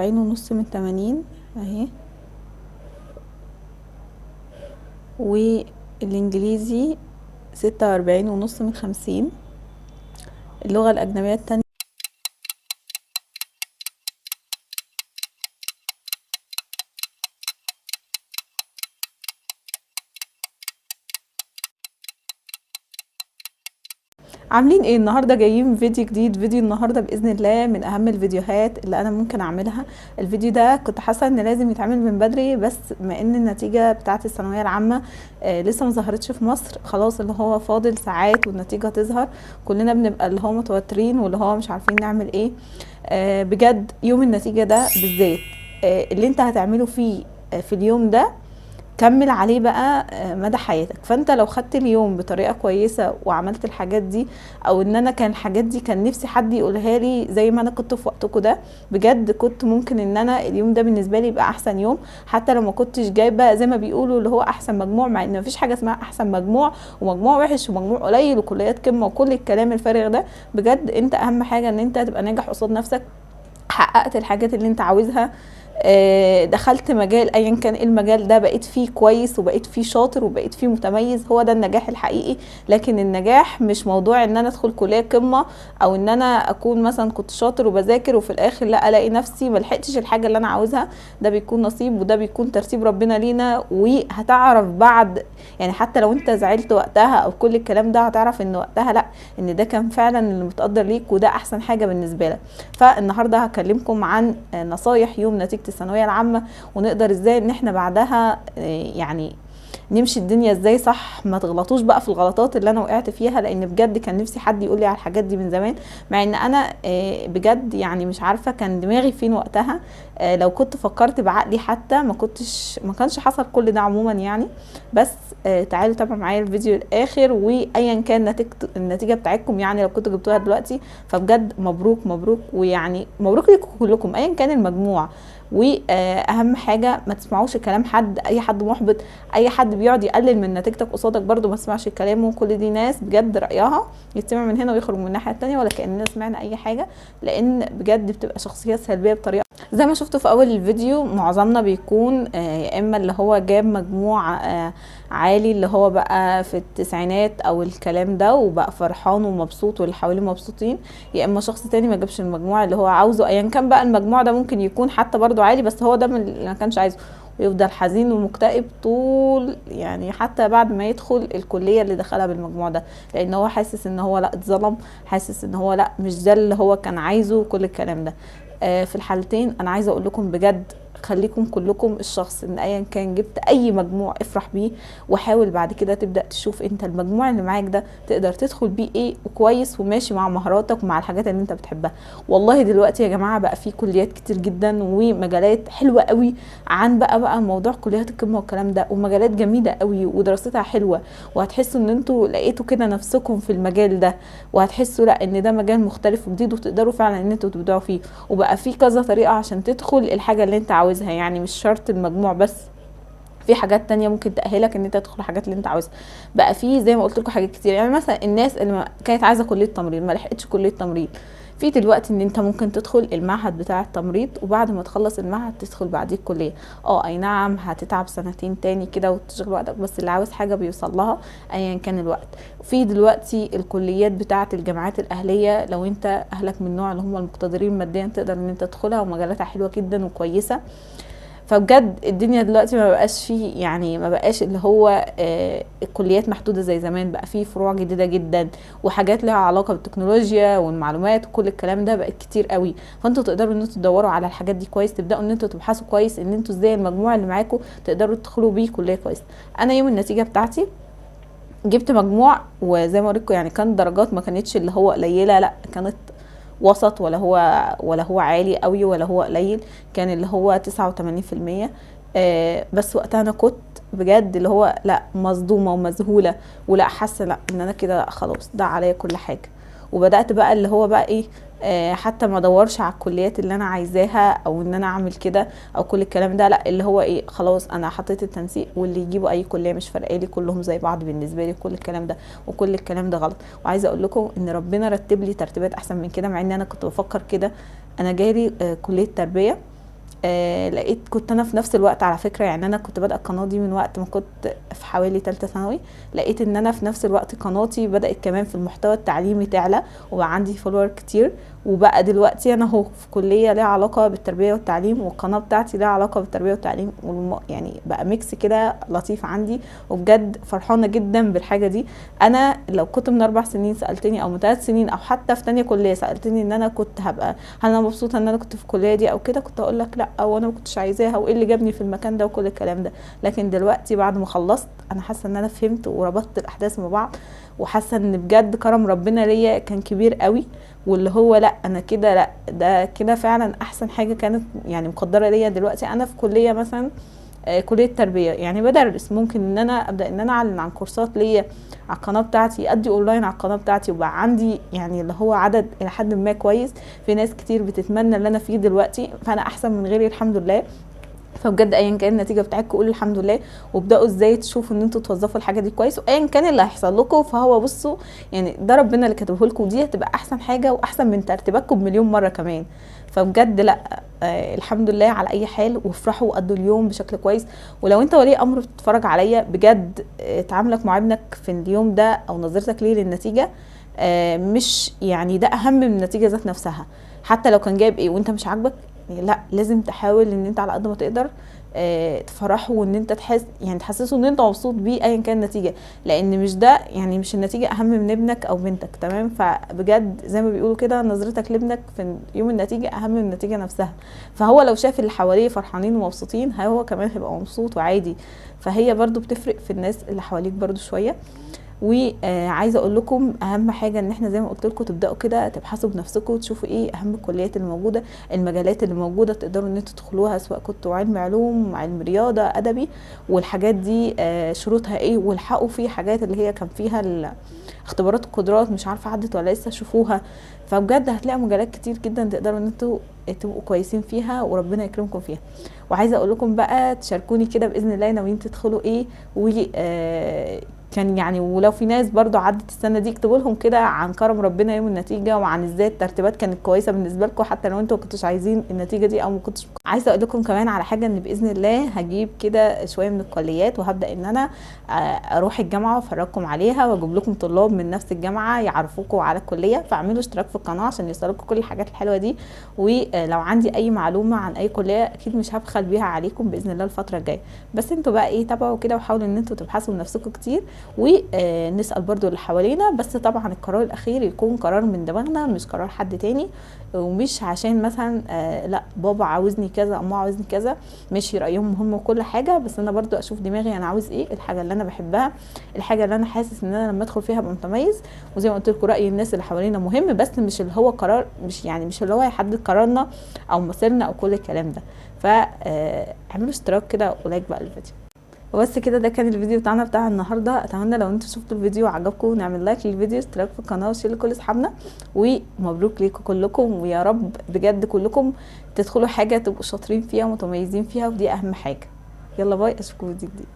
40.5 من 80 اهي. والانجليزي 46.5 من 50. اللغة الأجنبية التانية عاملين ايه النهارده؟ جايين فيديو جديد. فيديو النهارده باذن الله من اهم الفيديوهات اللي انا ممكن اعملها. الفيديو ده كنت حاسه ان لازم يتعمل من بدري، بس بما ان النتيجه بتاعه الثانويه العامه لسه ما ظهرتش في مصر، خلاص اللي هو فاضل ساعات والنتيجه تظهر، كلنا بنبقى اللي هو متوترين واللي هو مش عارفين نعمل ايه. بجد يوم النتيجه ده بالذات اللي انت هتعمله فيه في اليوم ده كمل عليه بقى مدى حياتك. فانت لو خدت اليوم بطريقه كويسه وعملت الحاجات دي، او ان انا كان الحاجات دي كان نفسي حد يقولها لي زي ما انا كنت في وقتكم ده، بجد كنت ممكن ان انا اليوم ده بالنسبه لي يبقى احسن يوم، حتى لو ما كنتش جايبه زي ما بيقولوا اللي هو احسن مجموع، مع ان مفيش حاجه اسمها احسن مجموع ومجموع وحش ومجموع قليل وكليات قمه وكل الكلام الفارغ ده. بجد انت اهم حاجه ان انت تبقى ناجح قصاد نفسك، حققت الحاجات اللي انت عاوزها، دخلت مجال ايا كان المجال ده، بقيت فيه كويس وبقيت فيه شاطر وبقيت فيه متميز، هو ده النجاح الحقيقي. لكن النجاح مش موضوع ان انا ادخل كليه قمه، او ان انا اكون مثلا كنت شاطر وبذاكر وفي الاخر لا الاقي نفسي ملحقتش الحاجه اللي انا عاوزها. ده بيكون نصيب وده بيكون ترتيب ربنا لينا، وهتعرف بعد يعني حتى لو انت زعلت وقتها او كل الكلام ده، هتعرف ان وقتها لا، ان ده كان فعلا اللي متقدر ليك وده احسن حاجه بالنسبه لك. فالنهارده هكلمكم عن نصايح يوم نتيجه الثانويه العامه، ونقدر ازاي ان احنا بعدها يعني نمشي الدنيا ازاي صح، ما تغلطوش بقى في الغلطات اللي انا وقعت فيها، لان بجد كان نفسي حد يقول لي على الحاجات دي من زمان، مع ان انا بجد يعني مش عارفه كان دماغي فين وقتها. لو كنت فكرت بعقلي حتى ما كانش حصل كل ده عموما يعني. بس تعالوا تابعوا معايا الفيديو الاخر، وايا كان النتيجه بتاعتكم، يعني لو كنتوا جبتوها دلوقتي فبجد مبروك مبروك، ويعني مبروك لكم كلكم ايا كان المجموع. واهم حاجه ما تسمعوش كلام حد، اي حد محبط، اي حد بيقعد يقلل من نتيجتك قصادك برضو ما تسمعش كلامه. كل دي ناس بجد رايها يستمع من هنا ويخرج من الناحيه التانيه، ولا كاننا سمعنا اي حاجه، لان بجد بتبقى شخصيات سلبيه بطريقه زي ما شفتوا في اول الفيديو. معظمنا بيكون يا اما اللي هو جاب مجموع عالي اللي هو بقى في التسعينات او الكلام ده وبقى فرحان ومبسوط واللي حواليه مبسوطين، يا اما شخص تاني ما جابش المجموع اللي هو عاوزه، ايا كان بقى المجموع ده ممكن يكون حتى برضو عالي بس هو ده من اللي ما كانش عايزه، ويفضل حزين ومكتئب طول يعني حتى بعد ما يدخل الكليه اللي دخلها بالمجموع ده، لان هو حاسس ان هو لا اتظلم، حاسس ان هو لا مش ده اللي هو كان عايزه وكل الكلام ده. في الحالتين انا عايزه اقول لكم بجد خليكم كلكم الشخص ان ايا كان جبت اي مجموع افرح بيه، وحاول بعد كده تبدا تشوف انت المجموع اللي معاك ده تقدر تدخل بيه ايه وكويس وماشي مع مهاراتك ومع الحاجات اللي انت بتحبها. والله دلوقتي يا جماعه بقى في كليات كتير جدا ومجالات حلوه قوي عن بقى موضوع كليات القمه والكلام ده، ومجالات جميله قوي ودراستها حلوه، وهتحسوا ان انتوا لقيتوا كده نفسكم في المجال ده، وهتحسوا لا ان ده مجال مختلف وجديد وتقدروا فعلا ان انتوا تبدعوا فيه. وبقى في كذا طريقه عشان تدخل الحاجه اللي انت عاوزها، يعني مش شرط المجموع بس، في حاجات تانية ممكن تأهلك ان انت تدخل الحاجات اللي انت عاوزها. بقى في زي ما قلت لكم حاجات كتير، يعني مثلا الناس اللي كانت عايزه كليه تمريض ما لحقتش كليه تمريض، في دلوقتي ان انت ممكن تدخل المعهد بتاع التمريض، وبعد ما تخلص المعهد تدخل بعديه الكليه. اي نعم هتتعب سنتين تاني كده وتشغل وقتك، بس اللي عاوز حاجه بيوصل لها ايا كان الوقت. في دلوقتي الكليات بتاعه الجامعات الاهليه، لو انت اهلك من النوع اللي هم المقتدرين ماديا تقدر ان انت تدخلها، ومجالاتها حلوه جدا وكويسه. فبجد الدنيا دلوقتي ما بقاش فيه، يعني ما بقاش اللي هو الكليات محدوده زي زمان، بقى فيه فروع جديده جدا وحاجات لها علاقه بالتكنولوجيا والمعلومات وكل الكلام ده بقت كتير قوي. فانتوا تقدروا ان انتوا تدوروا على الحاجات دي كويس، تبداوا ان انتوا تبحثوا كويس ان انتوا ازاي المجموع اللي معاكم تقدروا تدخلوا بيه كليه كويس. انا يوم النتيجه بتاعتي جبت مجموع، وزي ما اوريكم يعني كان درجات ما كانتش اللي هو قليله، لا كانت وسط، ولا هو عالي قوي ولا هو قليل، كان اللي هو 89%. بس وقتها انا كنت بجد اللي هو لا مصدومه ومذهوله، ولا حاسه لا ان انا كده خلاص ده عليا كل حاجه. وبدات بقى اللي هو بقى ايه، حتى ما ادورش على الكليات اللي انا عايزاها او ان انا اعمل كده او كل الكلام ده، لا اللي هو ايه خلاص انا حطيت التنسيق واللي يجيبوا اي كليه مش فارقه لي، كلهم زي بعض بالنسبه لي كل الكلام ده، وكل الكلام ده غلط. وعايزه اقول لكم ان ربنا رتب لي ترتيبات احسن من كده، مع ان انا كنت بفكر كده. انا جالي كليه تربيه لقيت كنت انا في نفس الوقت على فكره، يعني انا كنت بادئه القناه دي من وقت ما كنت في حوالي ثالثه ثانوي. لقيت ان انا في نفس الوقت قناتي بدات كمان في المحتوى التعليمي تعلى، وبقى عندي فولور كتير، وبقى دلوقتي انا اهو في كليه ليها علاقه بالتربيه والتعليم، والقناه بتاعتي ليها علاقه بالتربيه والتعليم، يعني بقى ميكس كده لطيف عندي، وبجد فرحانه جدا بالحاجه دي. انا لو كنت من 4 سنين سالتني، او من 3 سنين، او حتى في تانية كليه سالتني ان انا كنت هبقى، هل انا مبسوطه ان انا كنت في الكليه دي او كده، كنت اقول لك لا، او انا ما كنتش عايزاها، وايه اللي جابني في المكان ده وكل الكلام ده. لكن دلوقتي بعد ما خلصت انا حاسه ان انا فهمت وربطت الاحداث مع بعض، وحاسه ان بجد كرم ربنا ليا كان كبير قوي، واللي هو لا انا كده، لا ده كده فعلا احسن حاجه كانت يعني مقدره ليا. دلوقتي انا في كليه مثلا كليه تربيه، يعني بدرس، ممكن ان انا ابدا ان انا اعلن عن كورسات ليا على القناه بتاعتي، ادي اونلاين على القناه بتاعتي، وبقى عندي يعني اللي هو عدد الى حد ما كويس، في ناس كتير بتتمنى اللي انا فيه دلوقتي، فانا احسن من غيري الحمد لله. فبجد ايا كان النتيجه بتاعتكم قولوا الحمد لله، وابداوا ازاي تشوفوا ان انتوا توظفوا الحاجه دي كويس، وايا كان اللي هيحصل لكم فهو بصوا يعني ده ربنا اللي كاتبه لكم، ودي هتبقى احسن حاجه واحسن من ترتيباتكم بمليون مره كمان. فبجد لا الحمد لله على اي حال، وافرحوا وقضوا اليوم بشكل كويس. ولو انت ولي امر بتتفرج عليا بجد تعاملك مع ابنك في اليوم ده او نظرتك ليه للنتيجه مش يعني ده اهم من النتيجه ذات نفسها. حتى لو كان جايب ايه وانت مش عاجبك، لا لازم تحاول ان انت على قد ما تقدر تفرحه، وان انت تحسسه ان انت مبسوط بيه ايا كان النتيجه، لان مش ده يعني مش النتيجه اهم من ابنك او بنتك. تمام؟ فبجد زي ما بيقولوا كده نظرتك لابنك في يوم النتيجه اهم من النتيجه نفسها. فهو لو شاف اللي حواليه فرحانين ومبسوطين هو كمان هيبقى مبسوط وعادي. فهي برضو بتفرق في الناس اللي حواليك برضو شويه. وعايزه اقول لكم اهم حاجه ان احنا زي ما قلت لكم تبداوا كده تبحثوا بنفسكم، تشوفوا ايه اهم الكليات اللي موجوده، المجالات اللي موجوده تقدروا ان انتوا تدخلوها، سواء كنتوا علم علوم، علم رياضه، ادبي، والحاجات دي شروطها ايه، والحقوا في حاجات اللي هي كان فيها اختبارات القدرات، مش عارفه عدت ولا لسه، شوفوها. فبجد هتلاقوا مجالات كتير جدا تقدروا ان انتوا تبقوا كويسين فيها وربنا يكرمكم فيها. وعايزه اقول لكم بقى تشاركوني كده باذن الله ناويين تدخلوا ايه، و كان يعني ولو في ناس برضو عدت السنه دي اكتبوا لهم كده عن كرم ربنا يوم النتيجه، وعن ازاي الترتيبات كانت كويسه بالنسبه لكم، حتى لو انتوا ما كنتوش عايزين النتيجه دي او ما كنتوش. عايزه اقول لكم كمان على حاجه، ان باذن الله هجيب كده شويه من الكليات، وهبدا ان انا اروح الجامعه وافرجكم عليها، واجيب لكم طلاب من نفس الجامعه يعرفوكم على الكليه. فاعملوا اشتراك في القناه عشان يوصلكم كل الحاجات الحلوه دي. ولو عندي اي معلومه عن اي كليه اكيد مش هبخل بيها عليكم باذن الله الفتره الجايه. بس انتوا بقى ايه، تابعوا كده وحاولوا ان انتوا تبحثوا بنفسكم كتير، ونسال برضو اللي حوالينا. بس طبعا القرار الاخير يكون قرار من دماغنا، مش قرار حد تاني، ومش عشان مثلا لا بابا عاوزني كذا او ماما عاوزني كذا. ماشي رايهم مهم وكل حاجه، بس انا برضو اشوف دماغي انا عاوز ايه، الحاجه اللي انا بحبها، الحاجه اللي انا حاسس ان انا لما ادخل فيها ابقى متميز. وزي ما قلت لكم راي الناس اللي حوالينا مهم، بس مش اللي هو قرار، مش اللي هو يحدد قرارنا او مصيرنا او كل الكلام ده. فاعملوا اشتراك كده ولايك بقى الفيديو. وبس كده، ده كان الفيديو بتاع النهارده. اتمنى لو انتوا شفتوا الفيديو وعجبكم نعمل لايك للفيديو، اشتراك في القناه، وشير لكل اصحابنا، ومبروك ليكم كلكم، ويا رب بجد كلكم تدخلوا حاجه تبقوا شاطرين فيها ومتميزين فيها، ودي اهم حاجه. يلا باي، اشوفكم في فيديو جديد.